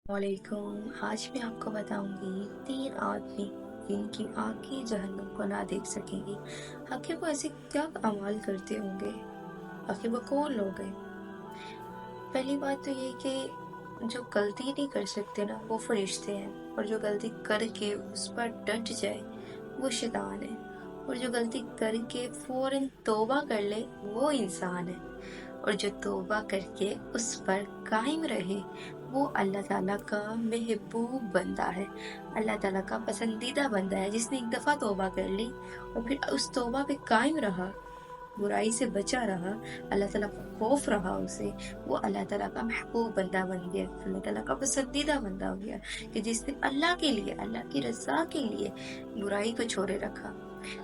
वालेकुम। आज मैं आपको बताऊंगी 3 आदमी जिनकी आंखें जहन्नुम को ना देख सकेंगी। आखिर वो ऐसे क्या अमाल करते होंगे? आखिर वो कौन लोग हैं? पहली बात तो ये कि जो गलती नहीं कर सकते ना वो फरिश्ते हैं, और जो गलती करके उस पर डट जाए वो शैतान है, और जो गलती करके फौरन तौबा कर ले वो इंसान है, और जो तौबा करके उस पर कायम रहे वो अल्लाह ताला का महबूब बंदा है, अल्लाह ताला का पसंदीदा बंदा है। जिसने एक दफ़ा तौबा कर ली और फिर उस तौबा पे कायम रहा, बुराई से बचा रहा, अल्लाह ताला का खौफ रहा उसे, वो अल्लाह ताला का महबूब बंदा बन गया, अल्लाह ताला का पसंदीदा बंदा हो गया। कि जिसने अल्लाह के लिए, अल्लाह की रज़ा के लिए बुराई को छोड़े रखा।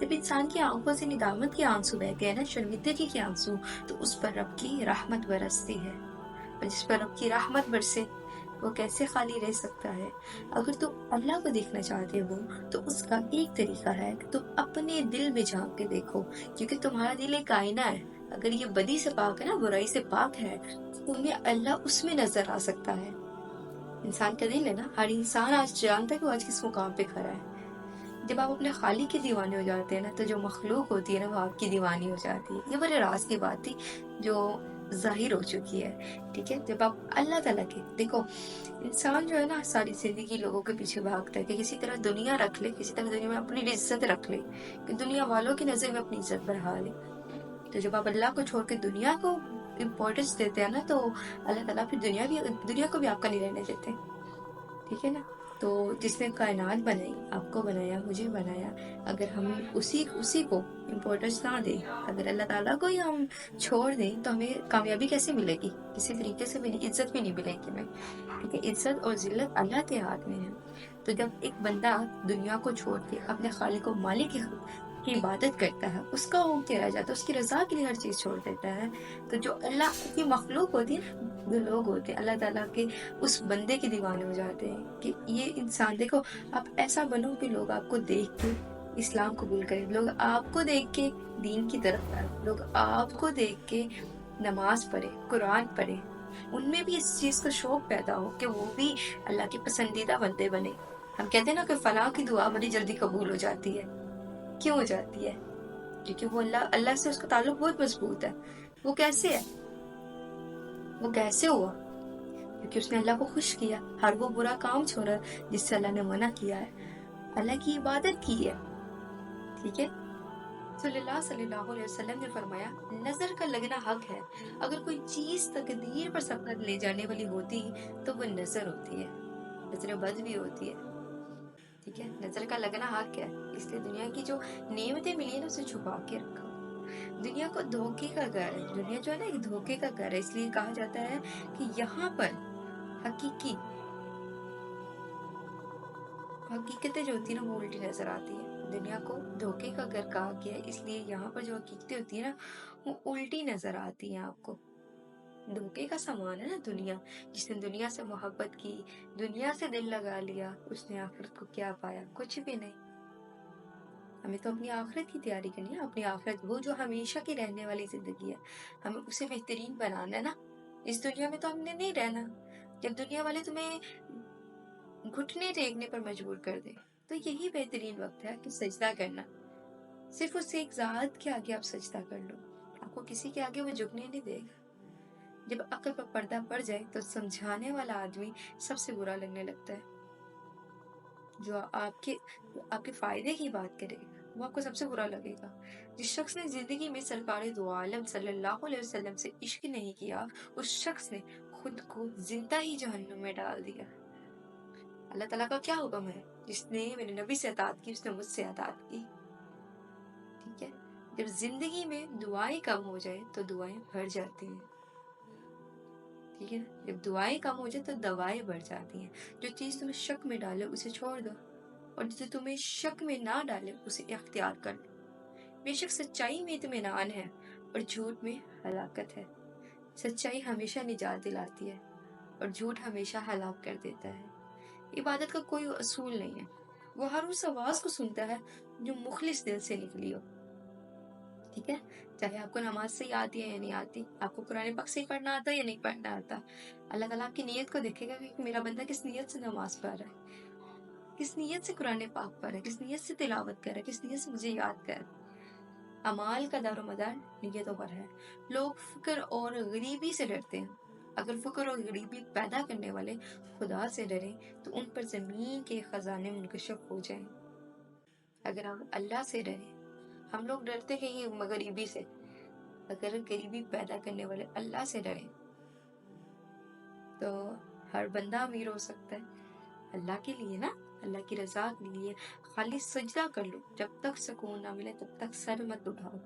जब इंसान की आंखों से निदामत के आंसू बहते हैं ना, शर्मिंदगी के आंसू, तो उस पर रब की रहमत बरसती है। और जिस पर रब की रहमत बरसे वो कैसे खाली रह सकता है? अगर तुम अल्लाह को देखना चाहते हो तो उसका एक तरीका है कि तुम अपने दिल में झांक के देखो, क्योंकि तुम्हारा दिल एक आईना है। अगर ये बदी से पाक है ना, बुराई से पाक है, तो तुम्हें अल्लाह उसमें नजर आ सकता है। इंसान का दिल है ना, हर इंसान आज जानता है कि वो आज किस मुकाम पे खड़ा है। जब आप अपने खालिक के दीवाने हो जाते हैं ना, तो जो मखलूक होती है ना वो आपकी दीवानी हो जाती है। ये बड़े राज की बात थी जो जाहिर हो चुकी है। ठीक है, जब आप अल्लाह ताला के देखो, इंसान जो है ना सारी जिंदगी लोगों के पीछे भागता है कि किसी तरह दुनिया रख ले, किसी तरह दुनिया में अपनी इज्जत रख ले, कि दुनिया वालों की नजर में अपनी इज्जत बढ़ा ले। तो जब आप अल्लाह को छोड़ के दुनिया को इम्पोर्टेंस देते हैं ना, तो अल्लाह ताला फिर दुनिया को भी आपका नहीं रहने देते। ठीक है ना? तो जिसने कायनात बनाई, आपको बनाया, मुझे बनाया, अगर हम उसी उसी को इम्पोर्टेंस ना दें, अगर अल्लाह ताला को ही हम छोड़ दें, तो हमें कामयाबी कैसे मिलेगी? किसी तरीके से भी नहीं, इज्जत भी नहीं मिलेगी हमें। क्योंकि इज्जत और जिल्लत अल्लाह के हाथ में है। तो जब एक बंदा दुनिया को छोड़ के अपने खालिक और मालिक की इबादत करता है, उसका होके रह जाता है, उसकी रजा के लिए हर चीज छोड़ देता है, तो जो अल्लाह की मखलूक होती है ना, जो लोग होते हैं अल्लाह ताला के उस बंदे के दीवाने हो जाते हैं कि ये इंसान देखो, आप ऐसा बनो कि लोग आपको देख के इस्लाम कबूल करें, लोग आपको देख के दीन की तरफ आए, लोग आपको देख के नमाज पढ़े, कुरान पढ़े, उनमें भी इस चीज का शौक पैदा हो कि वो भी अल्लाह के पसंदीदा बंदे बने। हम कहते हैं ना कि फलां की दुआ बड़ी जल्दी कबूल हो जाती है। क्यों हो जाती है? क्योंकि वो अल्लाह अल्लाह से उसका ताल्लुक बहुत मजबूत है। वो कैसे है? वो कैसे हुआ? क्योंकि उसने अल्लाह को खुश किया, हर वो बुरा काम छोड़ा जिससे अल्लाह ने मना किया है, अल्लाह की इबादत की है। ठीक है, सल्लल्लाहु अलैहि वसल्लम ने फरमाया, नजर का लगना हक है। अगर कोई चीज तकदीर पर सफलत ले जाने वाली होती तो वो नजर होती है। नजर बद भी होती है। ठीक है, नजर का लगना हक है, इसलिए दुनिया की जो नेमतें मिली है ना उसे छुपा के रखो। दुनिया को धोखे का घर है, दुनिया जो है ना एक धोखे का घर है, इसलिए कहा जाता है कि यहाँ पर हकीकी हकीकतें जो होती है ना वो उल्टी नजर आती है। दुनिया को धोखे का घर कहा गया है, इसलिए यहाँ पर जो हकीकतें होती है ना वो उल्टी नजर आती हैं आपको। धोखे का सामान है ना दुनिया। जिसने दुनिया से मोहब्बत की, दुनिया से दिल लगा लिया, उसने आखिरत को क्या पाया? कुछ भी नहीं। हमें तो अपनी आखिरत की तैयारी करनी है। अपनी आखिरत वो जो हमेशा की रहने वाली जिंदगी है, हमें उसे बेहतरीन बनाना है ना। इस दुनिया में तो हमने नहीं रहना। जब दुनिया वाले तुम्हें घुटने टेकने पर मजबूर कर दे, तो यही बेहतरीन वक्त है कि सजदा करना। सिर्फ उस एक जात के आगे आप सजदा कर लो, आपको किसी के आगे वो झुकने नहीं देगा। जब अक्ल पर पर्दा पड़ जाए तो समझाने वाला आदमी सबसे बुरा लगने लगता है। जो आपके फायदे की बात करे वो आपको सबसे बुरा लगेगा। जिस शख्स ने जिंदगी में सरकार दो आलम सल्लल्लाहु अलैहि वसल्लम से इश्क नहीं किया, उस शख्स ने खुद को जिंदा ही जहन्नुम में डाल दिया। अल्लाह ताला का क्या हुक्म है? जिसने मेरे नबी से अतात की उसने मुझसे अतात की। ठीक है, जब जिंदगी में दुआएं कम हो जाए तो दुआएं बढ़ जाती हैं। ठीक है ना, जब दुआएं कम हो जाए तो दवाएं बढ़ जाती हैं। जो चीज तुम्हें शक में डाले उसे छोड़ दो, और जिसे तुम्हें शक में ना डाले उसे इख्तियार कर लो। बेशक सच्चाई में इत्मीनान है और झूठ में हलाकत है। सच्चाई हमेशा निजात दिलाती है और झूठ हमेशा हलाक कर देता है। इबादत का कोई असूल नहीं है, वो हर उस आवाज को सुनता है जो मुखलिस दिल से निकली हो। ठीक है, चाहे आपको नमाज सही आती है या नहीं आती, आपको कुरान पाक सही पढ़ना आता है या नहीं पढ़ना आता, अल्लाह ताला आपकी नीयत को देखेगा कि मेरा बंदा किस नीयत से नमाज पढ़ रहा है, किस नीयत से कुरान पाक पढ़ रहा है, किस नीयत से तिलावत कर रहा है, किस नीयत से मुझे याद कर रहा है। अमाल का दारोमदार नीयतों पर है। लोग फ़िक्र और गरीबी से डरते हैं। अगर फ़िक्र और गरीबी पैदा करने वाले खुदा से डरें, तो उन पर ज़मीन के खजाने मुनकशिफ हो जाएं। अगर हम अल्लाह से डरें, हम लोग डरते हैं ये गरीबी से, अगर गरीबी पैदा करने वाले अल्लाह से डरें, तो हर बंदा अमीर हो सकता है। अल्लाह के लिए ना, अल्लाह की रज़ा के लिए खाली सजदा कर लो, जब तक सुकून ना मिले तब तक सर मत उठाओ।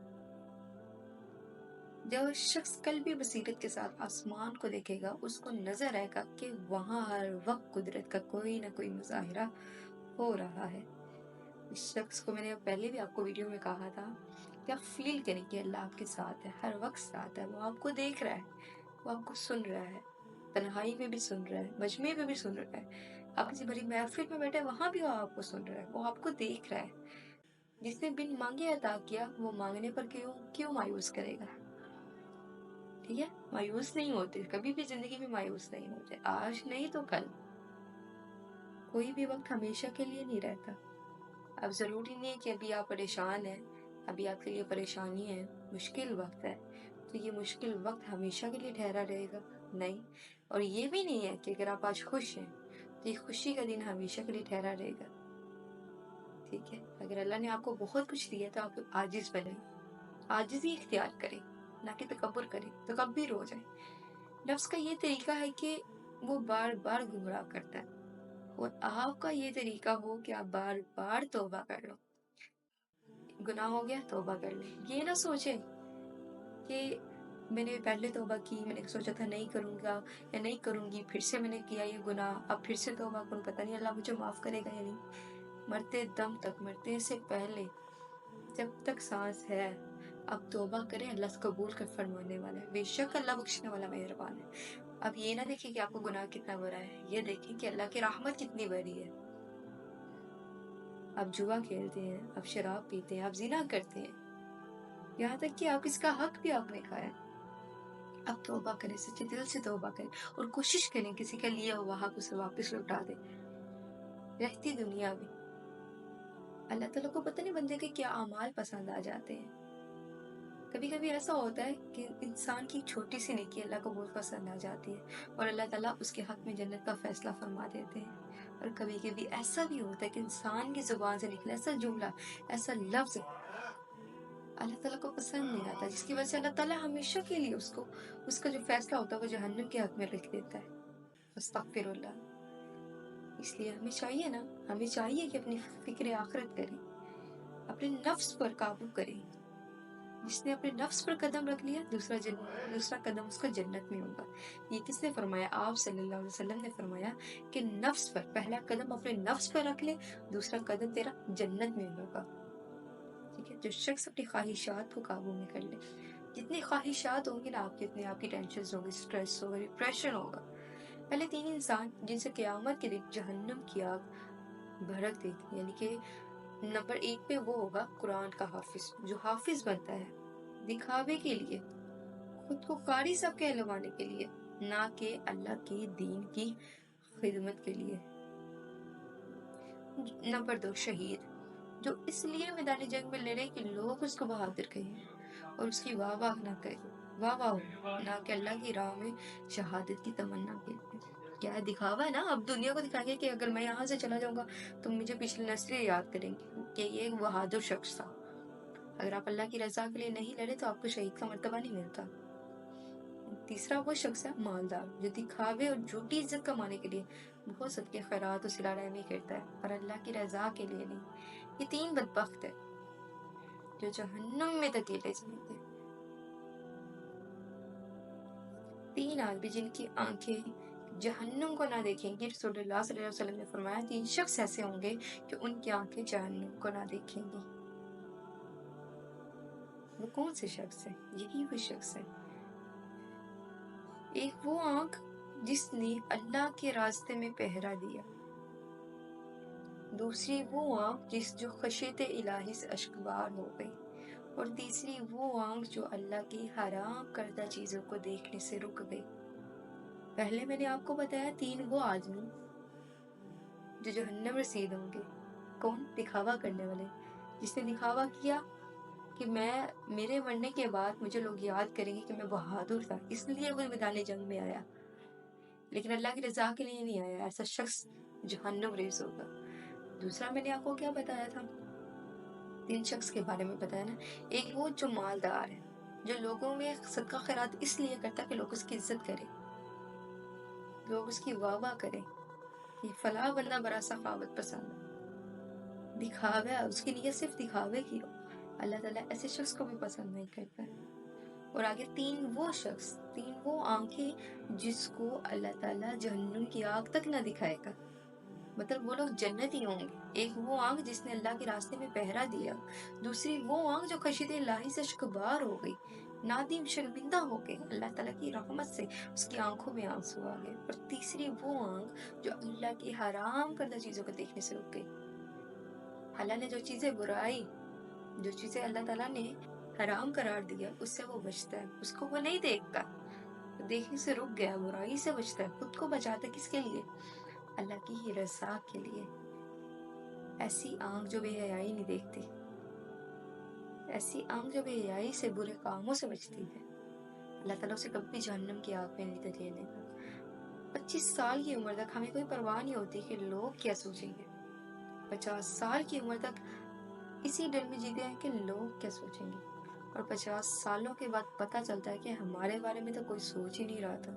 जब शख्स कल्बी बसीरत के साथ आसमान को देखेगा, उसको नजर आएगा कि वहां हर वक्त कुदरत का कोई ना कोई मुजाहिरा हो रहा है। इस शख्स को मैंने पहले भी आपको वीडियो में कहा था कि आप फील करें कि अल्लाह आपके साथ है, हर वक्त साथ है, वो आपको देख रहा है, वो आपको सुन रहा है, तन्हाई में भी सुन रहा है, मजमे में भी सुन रहा है, आप किसी बड़ी महफिल में बैठे वहां भी वो आपको सुन रहा है, वो आपको देख रहा है। जिसने बिन मांगे अता किया, वो मांगने पर क्यों क्यों मायूस करेगा। ठीक है, मायूस नहीं होते, कभी भी जिंदगी में मायूस नहीं होते, आज नहीं तो कल। कोई भी वक्त हमेशा के लिए नहीं रहता। अब जरूरी नहीं है कि अभी आप परेशान हैं, अभी आपके लिए परेशानी है, मुश्किल वक्त है, तो ये मुश्किल वक्त हमेशा के लिए ठहरा रहेगा, नहीं। और ये भी नहीं है कि अगर आप आज खुश हैं तो ये खुशी का दिन हमेशा के लिए ठहरा रहेगा। ठीक है, अगर अल्लाह ने आपको बहुत कुछ दिया तो आप आजिज बने, आजिज़ी इख्तियार करें, ना कि तकब्बुर करें, तकब्बुर हो जाए। नफ्स का ये तरीका है कि वो बार बार गुमराह करता है, और आपका ये तरीका हो कि आप बार बार तौबा कर लो। गुनाह हो गया, तौबा कर ले। ये ना सोचे कि मैंने पहले तौबा की, मैंने सोचा था नहीं करूंगा या नहीं करूंगी, फिर से मैंने किया ये गुनाह, अब फिर से तौबा करूं, पता नहीं अल्लाह मुझे माफ करेगा या नहीं। मरते दम तक, मरते से पहले, जब तक सांस है, अब तौबा करें, अल्लाह कबूल कर फरमाने वाला है। बेशक अल्लाह बख्शने वाला मेहरबान है। अब ये ना देखें कि आपको गुनाह कितना बड़ा है, ये देखें कि अल्लाह की रहमत कितनी बड़ी है। आप जुआ खेलते हैं, आप शराब पीते हैं, आप जिना करते हैं, यहाँ तक कि आप इसका हक भी आपने खाया। अब तौबा करें, सच्चे दिल से तौबा करें, और कोशिश करें किसी का लिया हुआ हक उसे वापस लौटा दे। रहती दुनिया में अल्लाह ताला को पता नहीं बंदे के क्या अमाल पसंद आ जाते हैं। कभी कभी ऐसा होता है कि इंसान की छोटी सी नेकी अल्लाह को बहुत पसंद आ जाती है, और अल्लाह ताला उसके हक में जन्नत का फैसला फरमा देते हैं। और कभी कभी ऐसा भी होता है कि इंसान की जुबान से निकला ऐसा जुमला, ऐसा लफ्ज अल्लाह ताला को पसंद नहीं आता, जिसकी वजह से अल्लाह ताला हमेशा के लिए उसको, उसका जो फैसला होता है वो जहन्नम के हक में लिख देता है। अस्तगफिरुल्लाह। इसलिए हमें चाहिए ना, हमें चाहिए कि अपनी फिक्र आखिरत करें, अपने नफ्स पर काबू करें। जिसने अपने नफ्स पर कदम रख लिया, दूसरा कदम उसका जन्नत में होगा। ये किसने फरमाया? आप सल्लल्लाहु अलैहि वसल्लम ने फरमाया कि नफ्स पर, पहला कदम अपने नफ्स पर रख ले, दूसरा कदम तेरा जन्नत में होगा। ठीक है, जो शख्स अपनी ख्वाहिशात को काबू में कर ले, जितनी ख्वाहिशात होंगी ना आपकी, उतनी आपकी टेंशन होगी, स्ट्रेस होगा, डिप्रेशन होगा। पहले 3 इंसान जिनसे क़यामत के दिन जहन्नम की आग भड़क देगी, यानी कि नंबर 1 पे वो होगा कुरान का हाफिज, जो हाफिज बनता है दिखावे के लिए, खुद को कारी साहब कहलवाने के लिए, ना कि अल्लाह के दीन की खिदमत के लिए। नंबर 2 शहीद, जो इसलिए मैदानी जंग में लड़े कि लोग उसको बहादुर कहें और उसकी वाह वाह ना करें, वाह वाह हो, ना कि अल्लाह की राह में शहादत की तमन्ना के लिए। क्या है, दिखावा है ना। अब दुनिया को दिखाएंगे कि अगर मैं यहाँ से चला जाऊंगा तो मुझे पिछली नस्लें याद करेंगी कि ये एक बहादुर शख्स था। अगर आप अल्लाह की रजा के लिए नहीं लड़े तो आपको शहीद का मर्तबा नहीं मिलता। तीसरा वो शख्स है मालदार, जो दिखावे और झूठी इज्जत कमाने के लिए बहुत सदके खैरात और सिला रहमी करता है, और अल्लाह की रजा के लिए नहीं। ये 3 बदबख्त है जो जहन्नुम में धकेले जाएंगे। 3 आदमी जिनकी आंखें जहन्नुम को ना देखेंगी। रसूलुल्लाह सल्लल्लाहु अलैहि वसल्लम ने फरमाया 3 शख्स ऐसे होंगे कि उनकी आंखें जहन्नुम को ना देखेंगी। वो कौन से शख्स है? यही वो शख्स है। एक वो आंख जिसने अल्लाह के रास्ते में पहरा दिया, दूसरी वो आंख जो खशियत इलाही से अश्कबार हो गई, اور تیسری وہ آنکھ جو اللہ کی حرام کردہ چیزوں کو دیکھنے سے رک گئی۔ پہلے میں نے آپ کو بتایا 3 وہ آدمی جو جہنم رسید ہوں گے۔ کون؟ دکھاوا کرنے والے، جس نے دکھاوا کیا کہ میرے مرنے کے بعد مجھے لوگ یاد کریں گے کہ میں بہادر تھا، اس لیے وہ میدان جنگ میں آیا، لیکن اللہ کی رضا کے لیے نہیں آیا۔ ایسا شخص جہنم ریز ہوگا۔ دوسرا میں نے آپ کو کیا بتایا تھا؟ 3 شخص کے بارے میں بتایا نا۔ ایک وہ جو مالدار ہے، جو لوگوں میں صدقہ خیرات اس لیے کرتا کہ لوگ اس کی عزت کریں، لوگ اس کی واہ واہ کریں کہ فلاں بندہ بڑا سخاوت پسند ہے۔ دکھاوا، اس کی نیت صرف دکھاوے کی ہو، اللہ تعالیٰ ایسے شخص کو بھی پسند نہیں کرتا ہے۔ اور آگے 3 وہ شخص، 3 وہ آنکھیں جس کو اللہ تعالیٰ جہنم کی آگ تک نہ دکھائے گا، مطلب وہ لوگ جنتی ہوں گے۔ ایک وہ آنکھ جس نے اللہ کے راستے میں پہرا دیا، دوسری وہ آنکھ جو خشیت الہی سے اشکبار ہو گئی، نادم شرمندہ ہو گئی، اللہ تعالیٰ کی رحمت سے اس کی آنکھوں میں آنسو آ گئے، اور تیسری وہ آنکھ جو اللہ کی حرام کردہ چیزوں کو دیکھنے سے رک گئی۔ اللہ نے جو چیزیں برائی، جو چیزیں اللہ تعالیٰ نے حرام قرار دیا، اس سے وہ بچتا ہے، اس کو وہ نہیں دیکھتا، دیکھنے سے رک گیا، برائی سے بچتا ہے، خود کو بچاتا ہے۔ کس کے لیے؟ اللہ کی ہی رضا کے لیے۔ ایسی آنکھ جو بے حیائی نہیں دیکھتی، ایسی آنکھ جو بے حیائی سے، برے کاموں سے بچتی ہے، اللہ تعالیٰ اسے کبھی جہنم کی آگ میں نہیں دھکیلے گا۔ 25 سال کی عمر تک ہمیں کوئی پرواہ نہیں ہوتی کہ لوگ کیا سوچیں گے۔ 50 سال کی عمر تک اسی ڈر میں جیتے ہیں کہ لوگ کیا سوچیں گے، اور 50 سالوں کے بعد پتہ چلتا ہے کہ ہمارے بارے میں تو کوئی سوچ ہی نہیں رہا تھا۔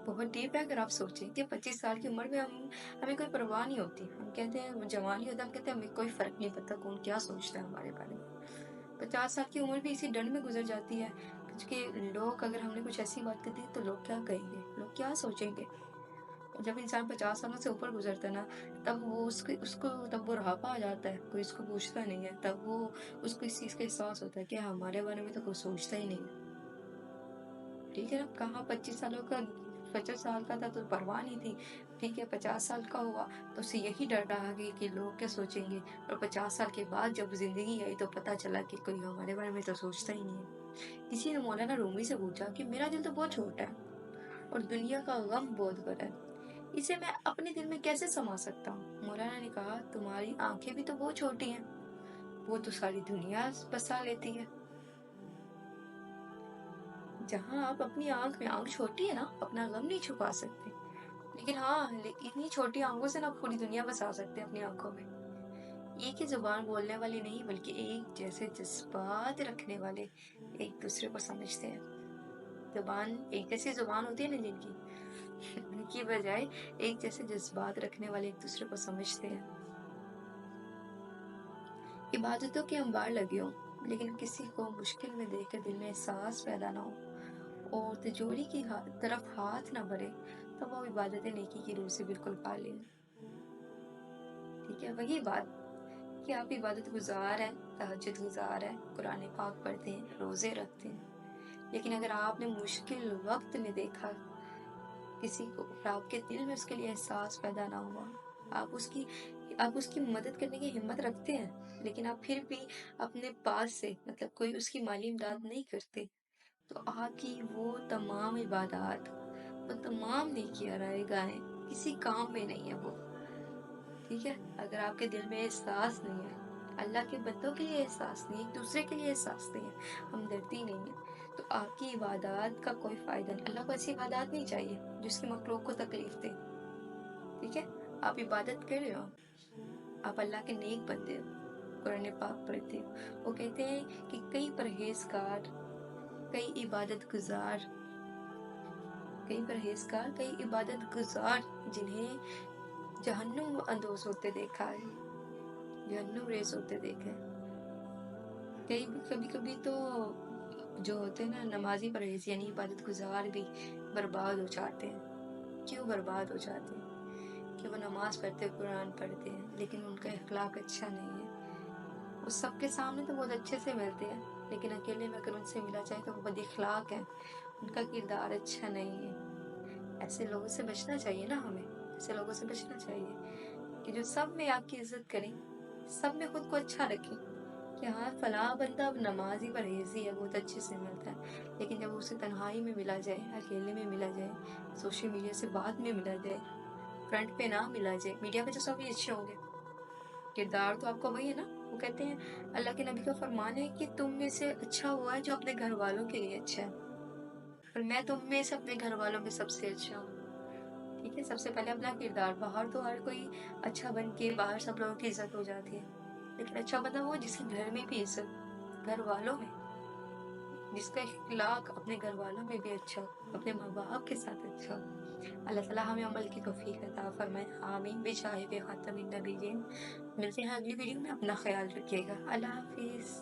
بہت ڈیپ ہے اگر آپ سوچیں کہ 25 سال کی عمر میں ہمیں کوئی پرواہ نہیں ہوتی۔ ہم کہتے ہیں جوانی ہوتا ہے، ہم کہتے ہیں ہمیں کوئی فرق نہیں پڑتا کون کیا سوچتا ہے ہمارے بارے میں۔ 50 سال کی عمر بھی اسی ڈر میں گزر جاتی ہے کہ لوگ، اگر ہم نے کچھ ایسی بات کر دی تو لوگ کیا کہیں گے، لوگ کیا سوچیں گے۔ جب انسان 50 سالوں سے اوپر گزرتا ہے نا، تب وہ تب وہ رہاپا آ جاتا ہے، کوئی اس کو پوچھتا نہیں ہے، تب وہ اس کو اس چیز کا احساس ہوتا ہے کہ ہمارے بارے میں تو کوئی سوچتا ہی نہیں ہے۔ ٹھیک ہے نا، کہاں 25 سال کا تھا تو پرواہ نہیں تھی، ٹھیک ہے 50 سال کا ہوا تو اسے یہی ڈر رہا کہ لوگ کیا سوچیں گے، اور 50 سال کے بعد جب زندگی آئی تو پتہ چلا کہ کوئی ہمارے بارے میں تو سوچتا ہی نہیں ہے۔ کسی نے مولانا رومی سے پوچھا کہ میرا دل تو بہت چھوٹا ہے اور دنیا کا غم بہت بڑا ہے، اسے میں اپنے دل میں کیسے سما سکتا ہوں؟ مولانا نے کہا تمہاری آنکھیں بھی تو بہت چھوٹی ہیں، وہ تو ساری دنیا بسا لیتی ہے۔ جہاں آپ اپنی آنکھ میں، آنکھ چھوٹی ہے نا، اپنا غم نہیں چھپا سکتے، لیکن ہاں اتنی چھوٹی آنکھوں سے نا پوری دنیا بسا سکتے اپنی آنکھوں میں۔ ایک ہی زبان بولنے والے نہیں بلکہ ایک جیسے جذبات رکھنے والے ایک دوسرے کو سمجھتے ہیں۔ زبان، ایک جیسی زبان ہوتی ہے نا جن کی، ان کی بجائے ایک جیسے جذبات رکھنے والے ایک دوسرے کو سمجھتے ہیں۔ عبادتوں کے انبار لگے ہوں لیکن کسی کو مشکل میں دیکھ کر دل میں احساس پیدا نہ ہو اور تجوری کی طرف ہاتھ نہ بڑھے، تو وہ عبادت نیکی کی روح سے بالکل خالی ہے۔ ٹھیک ہے، وہی بات کہ آپ عبادت گزار ہیں، تہجد گزار ہیں، قرآن پاک پڑھتے ہیں، روزے رکھتے ہیں، لیکن اگر آپ نے مشکل وقت میں دیکھا کسی کو اور آپ کے دل میں اس کے لیے احساس پیدا نہ ہوا، آپ اس کی مدد کرنے کی ہمت رکھتے ہیں لیکن آپ پھر بھی اپنے پاس سے، مطلب کوئی اس کی مالی امداد نہیں کرتے، تو آپ کی وہ تمام عبادات، وہ تمام نیکیاں رائے گاہیں کسی کام میں نہیں ہے وہ۔ ٹھیک ہے، اگر آپ کے دل میں احساس نہیں ہے، اللہ کے بندوں کے لیے احساس نہیں ہے، ایک دوسرے کے لیے احساس نہیں ہے، ہمدردی نہیں ہے، تو آپ کی عبادات کا کوئی فائدہ نہیں۔ اللہ کو ایسی عبادات نہیں چاہیے جس کی مخلوق کو تکلیف دے۔ ٹھیک ہے، آپ عبادت کر رہے ہو، آپ اللہ کے نیک بندے ہو، قرآن پاک پڑھتے ہو۔ وہ کہتے ہیں کہ کئی پرہیزگار، کئی عبادت گزار، کئی عبادت گزار جنہیں جہنم اندوز ہوتے دیکھا ہے، جہنم ریز ہوتے دیکھا ہے۔ کبھی تو جو ہوتے ہیں نا نمازی پرہیز یعنی عبادت گزار بھی برباد ہو جاتے ہیں۔ کیوں برباد ہو جاتے ہیں؟ کہ وہ نماز پڑھتے، قرآن پڑھتے ہیں لیکن ان کا اخلاق اچھا نہیں ہے۔ وہ سب کے سامنے تو بہت اچھے سے ملتے ہیں لیکن اکیلے میں اگر ان سے ملا جائے تو وہ بد اخلاق ہیں، ان کا کردار اچھا نہیں ہے۔ ایسے لوگوں سے بچنا چاہیے نا، ہمیں ایسے لوگوں سے بچنا چاہیے کہ جو سب میں آپ کی عزت کریں सब में खुद को अच्छा रखें कि हाँ फलां बंदा अब नमाज़ी परहेज़ी है, बहुत अच्छे से मिलता है। लेकिन जब उसे तन्हाई में मिला जाए, अकेले में मिला जाए, सोशल मीडिया से बाद में मिला जाए, फ्रंट पे ना मिला जाए, मीडिया पे तो सभी अच्छे होंगे, किरदार तो आपका वही है ना। वो कहते हैं अल्लाह के नबी का फरमान है कि तुम में से अच्छा वो है जो अपने घर वालों के लिए अच्छा है, और मैं तुम में से अपने घर वालों में सबसे अच्छा हूँ। ठीक है, सबसे पहले अपना किरदार, बाहर तो हर कोई अच्छा बन के बाहर सब लोगों की इज्जत हो जाती है, लेकिन अच्छा बंदा वो जिसके घर में भी इज्जत, घर वालों में, जिसका इखलाक अपने घर वालों में भी अच्छा हो, अपने माँ बाप के साथ अच्छा हो। अल्लाह ताला हमें अमल की तौफीक अता फरमाए, आमीन बिजाहिद खातमिन नबिय्यीन। मिलते हैं अगली वीडियो में, अपना ख्याल रखिएगा। अल्लाह हाफिज।